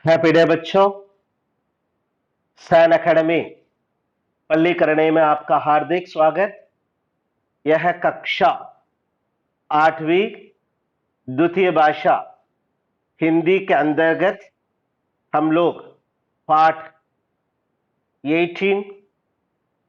Happy day बच्चों। San academy पल्लीकरणे में आपका हार्दिक स्वागत। यह कक्षा 8वीं द्वितीय भाषा हिंदी के अंतर्गत हम लोग पाठ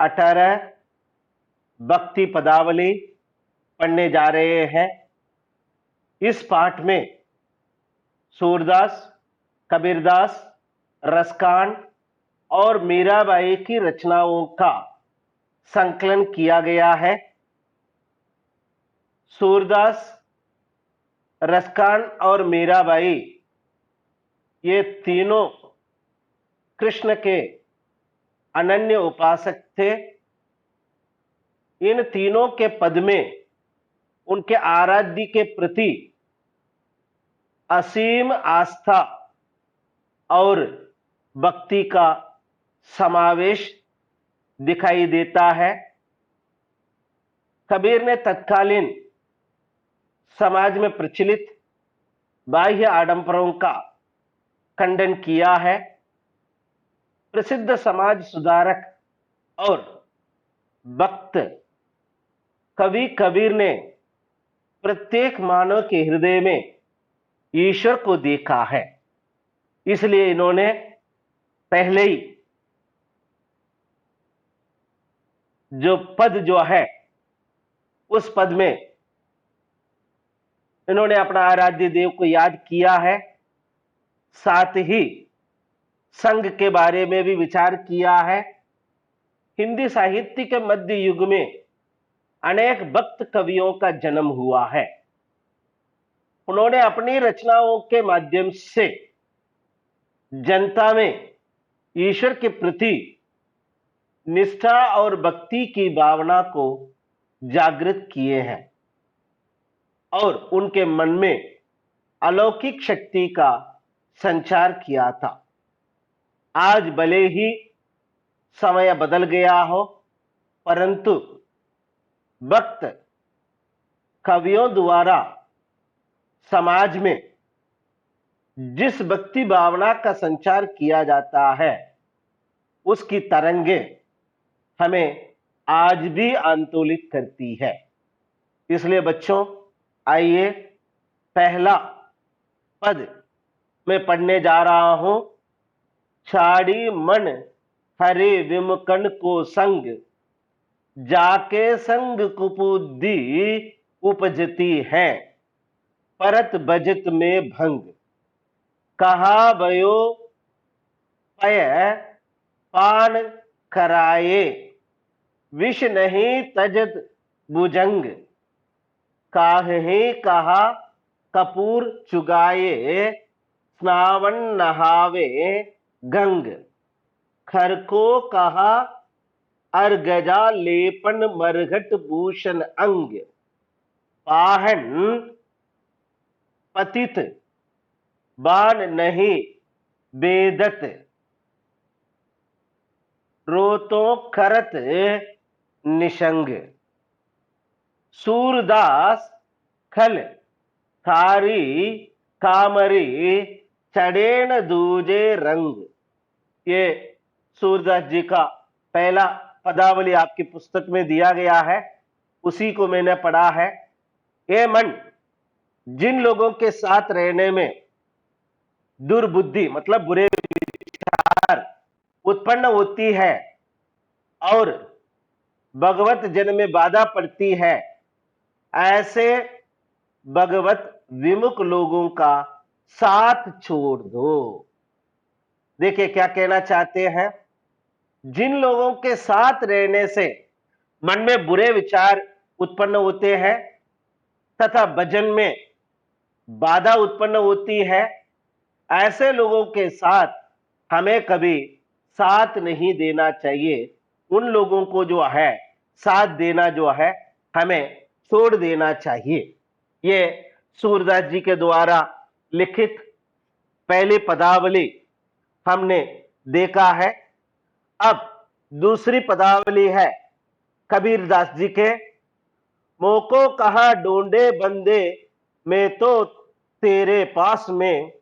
18 भक्ति पदावली पढ़ने जा रहे हैं। इस पाठ में सूरदास, कबीरदास, रसकांड और मीराबाई की रचनाओं का संकलन किया गया है। सूरदास, रसकांड और मीराबाई ये तीनों कृष्ण के अनन्य उपासक थे। इन तीनों के पद में उनके आराध्य के प्रति असीम आस्था और भक्ति का समावेश दिखाई देता है। कबीर ने तत्कालीन समाज में प्रचलित बाह्य आडंबरों का खंडन किया है। प्रसिद्ध समाज सुधारक और भक्त कवि कबीर ने प्रत्येक मानव के हृदय में ईश्वर को देखा है। इसलिए इन्होंने पहले ही जो पद जो है उस पद में इन्होंने अपना आराध्य देव को याद किया है। साथ ही संघ के बारे में भी विचार किया है। हिंदी साहित्य के मध्य युग में अनेक भक्त कवियों का जन्म हुआ है। उन्होंने अपनी रचनाओं के माध्यम से जनता में ईश्वर के प्रति निष्ठा और भक्ति की भावना को जागृत किए हैं और उनके मन में अलौकिक शक्ति का संचार किया था। आज भले ही समय बदल गया हो, परंतु भक्त कवियों द्वारा समाज में जिस भक्ति भावना का संचार किया जाता है उसकी तरंगें हमें आज भी आंदोलित करती है। इसलिए बच्चों, आइए पहला पद मैं पढ़ने जा रहा हूं। छाड़ी मन हरे विमुकन को संग, जाके संग कुपुद्धि उपजती है, परत बजत में भंग, कहा भयो पय पान कराए, विष नहीं तजत भुजंग, काहे कहा कपूर चुगाए, स्नावन नहावे गंग, खर को कहा अर्गजा लेपन मरघट भूषण अंग, पाहन पतित बाण नहीं बेदत, रोतो करत निशंग, सूरदास खल थारी कामरी चढ़ेन दूजे रंग। ये सूरदास जी का पहला पदावली आपकी पुस्तक में दिया गया है, उसी को मैंने पढ़ा है। ये मन जिन लोगों के साथ रहने में दुर्बुद्धि मतलब बुरे विचार उत्पन्न होती है और भगवत जन में बाधा पड़ती है, ऐसे भगवत विमुख लोगों का साथ छोड़ दो। देखिए क्या कहना चाहते हैं। जिन लोगों के साथ रहने से मन में बुरे विचार उत्पन्न होते हैं तथा भजन में बाधा उत्पन्न होती है, ऐसे लोगों के साथ हमें कभी साथ नहीं देना चाहिए। उन लोगों को जो है साथ देना जो है हमें छोड़ देना चाहिए। ये सूरदास जी के द्वारा लिखित पहली पदावली हमने देखा है। अब दूसरी पदावली है कबीरदास जी के। मोको कहा ढूंढे बंदे, मैं तो तेरे पास में,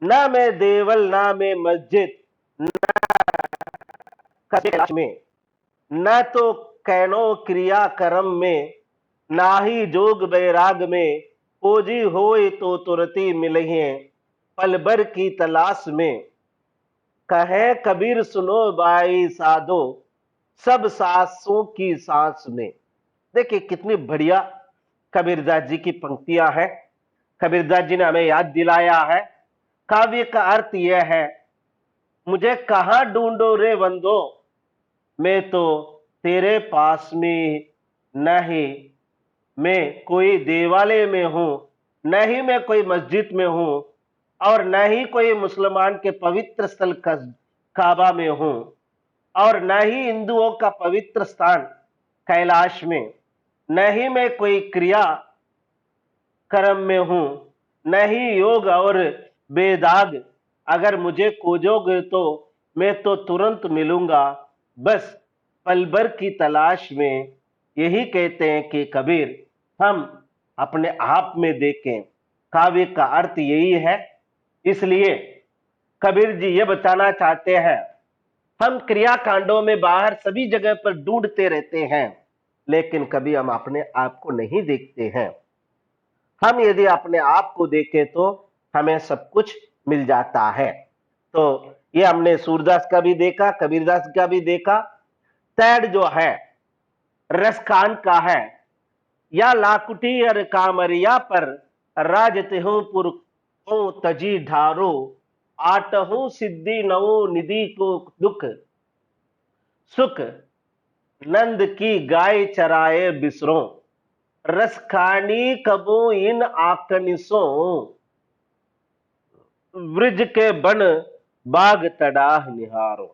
ना मैं देवल ना मैं मस्जिद कलाश में, न तो कैनो क्रिया कर्म में, ना ही जोग बैराग में, खोजी होए तो तुरती मिलहिए पल भर की तलाश में। कहे कबीर सुनो बाई साधो, सब सांसों की सांस में। देखिए कितनी बढ़िया कबीरदास जी की पंक्तियां हैं। कबीरदास जी ने हमें याद दिलाया है काव्य का अर्थ यह है, मुझे कहां ढूंढो रे बंदो, मैं तो तेरे पास में, नहीं मैं कोई देवालय में हूं, नहीं मैं कोई मस्जिद में हूं, और न ही कोई मुसलमान के पवित्र स्थल काबा में हूं, और न ही हिंदुओं का पवित्र स्थान कैलाश में, न ही मैं कोई क्रिया कर्म में हूं, न ही योग और बेदाग। अगर मुझे खोजोगे तो मैं तो तुरंत मिलूंगा, बस पल भर की तलाश में। यही कहते हैं कि कबीर हम अपने आप में देखें। काव्य का अर्थ यही है। इसलिए कबीर जी ये बताना चाहते हैं, हम क्रिया कांडों में बाहर सभी जगह पर ढूंढते रहते हैं, लेकिन कभी हम अपने आप को नहीं देखते हैं। हम यदि अपने आप को देखें तो हमें सब कुछ मिल जाता है। तो ये हमने सूरदास का भी देखा, कबीरदास का भी देखा। तैड जो है रसकान का है, या लाकुटी और कामरिया पर राजते हूं पुर को तजी ढारो, आटहूं सिद्धि नवो निधि को दुख सुख, नंद की गाय चराए बिसरो, रस खानी कबो इन आकनिसों, ब्रिज के बन बाग तड़ाह निहारो,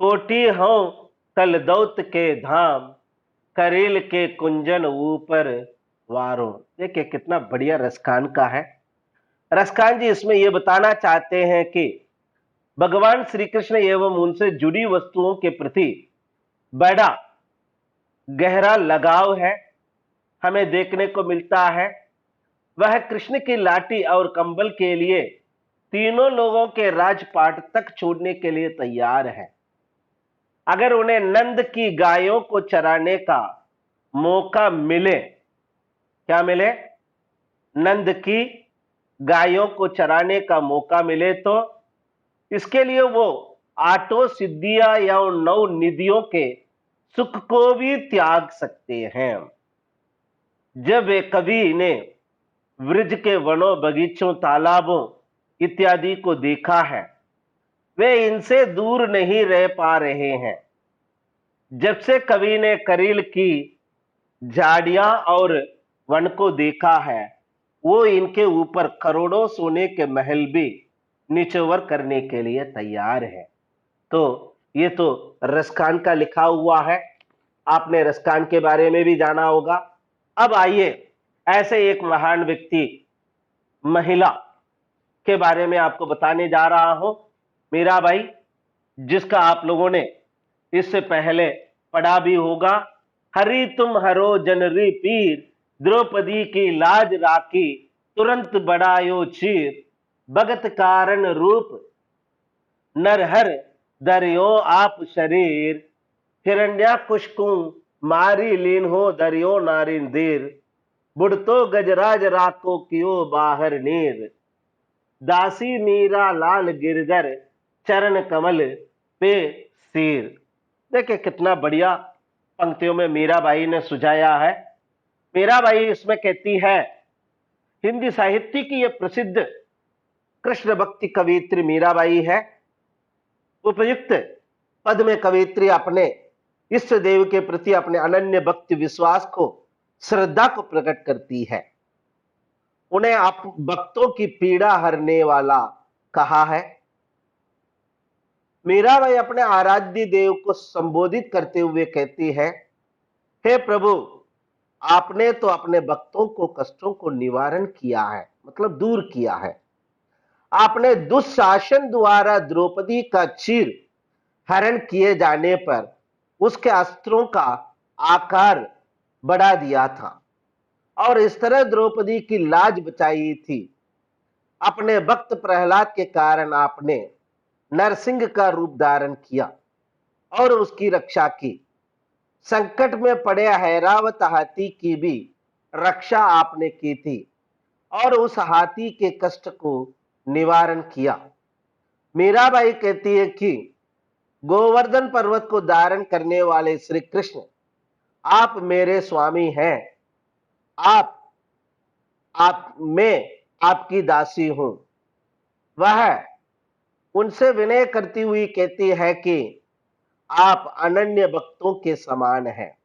कोटी हो कल दौत के धाम, करेल के कुंजन ऊपर वारो। देखिए कितना बढ़िया रसखान का है। रसखान जी इसमें यह बताना चाहते हैं कि भगवान श्री कृष्ण एवं उनसे जुड़ी वस्तुओं के प्रति बड़ा गहरा लगाव है, हमें देखने को मिलता है। वह कृष्ण की लाठी और कंबल के लिए तीनों लोगों के राजपाट तक छोड़ने के लिए तैयार है। अगर उन्हें नंद की गायों को चराने का मौका मिले, क्या मिले, नंद की गायों को चराने का मौका मिले, तो इसके लिए वो आठों सिद्धियां या नौ निधियों के सुख को भी त्याग सकते हैं। जब एक कवि ने वृज के वनों बगीचों तालाबों इत्यादि को देखा है, वे इनसे दूर नहीं रह पा रहे हैं। जब से कवि ने करील की झाड़ियां और वन को देखा है, वो इनके ऊपर करोड़ों सोने के महल भी निचोवर करने के लिए तैयार है। तो ये तो रसखान का लिखा हुआ है, आपने रसखान के बारे में भी जाना होगा। अब आइए ऐसे एक महान व्यक्ति महिला के बारे में आपको बताने जा रहा हूं, मीराबाई, जिसका आप लोगों ने इससे पहले पढ़ा भी होगा। हरि तुम हरो जनरी पीर, द्रौपदी की लाज राखी, तुरंत बढ़ायो चीर, भगत कारण रूप नरहर दरियो आप शरीर, हिरण्या कुशकु मारी लीन हो दरियो नारिन दीर, बुढ़तो गजराज राको कियो बाहर नीर, दासी मीरा लाल गिरधर चरण कमल पे सीर। देखिए कितना बढ़िया पंक्तियों में मीराबाई ने सुझाया है। मीराबाई इसमें कहती है, हिंदी साहित्य की यह प्रसिद्ध कृष्ण भक्ति कवियत्री मीराबाई है। उपयुक्त पद में कवियत्री अपने इष्ट देव के प्रति अपने अनन्य भक्ति विश्वास को, श्रद्धा को प्रकट करती है। उन्हें आप भक्तों की पीड़ा हरने वाला कहा है। मीराबाई अपने आराध्य देव को संबोधित करते हुए कहती है, हे प्रभु, आपने तो अपने भक्तों को कष्टों को निवारण किया है, मतलब दूर किया है। आपने दुशासन द्वारा द्रौपदी का चीर हरण किए जाने पर उसके अस्त्रों का आकार बढ़ा दिया था और इस तरह द्रौपदी की लाज बचाई थी। अपने भक्त प्रहलाद के कारण आपने नरसिंह का रूप धारण किया और उसकी रक्षा की। संकट में पड़े हैरावत हाथी की भी रक्षा आपने की थी और उस हाथी के कष्ट को निवारण किया। मीराबाई कहती है कि गोवर्धन पर्वत को धारण करने वाले श्री कृष्ण, आप मेरे स्वामी हैं। आप मैं आपकी दासी हूं। वह उनसे विनय करती हुई कहती है कि आप अनन्य भक्तों के समान हैं।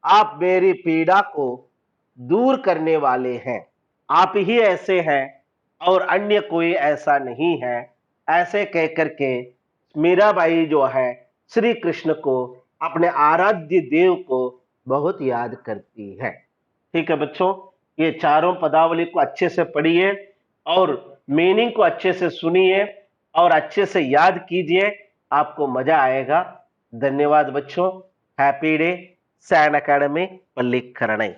आप मेरी पीड़ा को दूर करने वाले हैं। आप ही ऐसे हैं और अन्य कोई ऐसा नहीं है। ऐसे कहकर के मीराबाई जो है श्री कृष्ण को, अपने आराध्य देव को बहुत याद करती है। ठीक है बच्चों, ये चारों पदावली को अच्छे से पढ़िए और मीनिंग को अच्छे से सुनिए और अच्छे से याद कीजिए, आपको मजा आएगा। धन्यवाद बच्चों। Happy day. सैन अकेडमी पल्लीकरनई।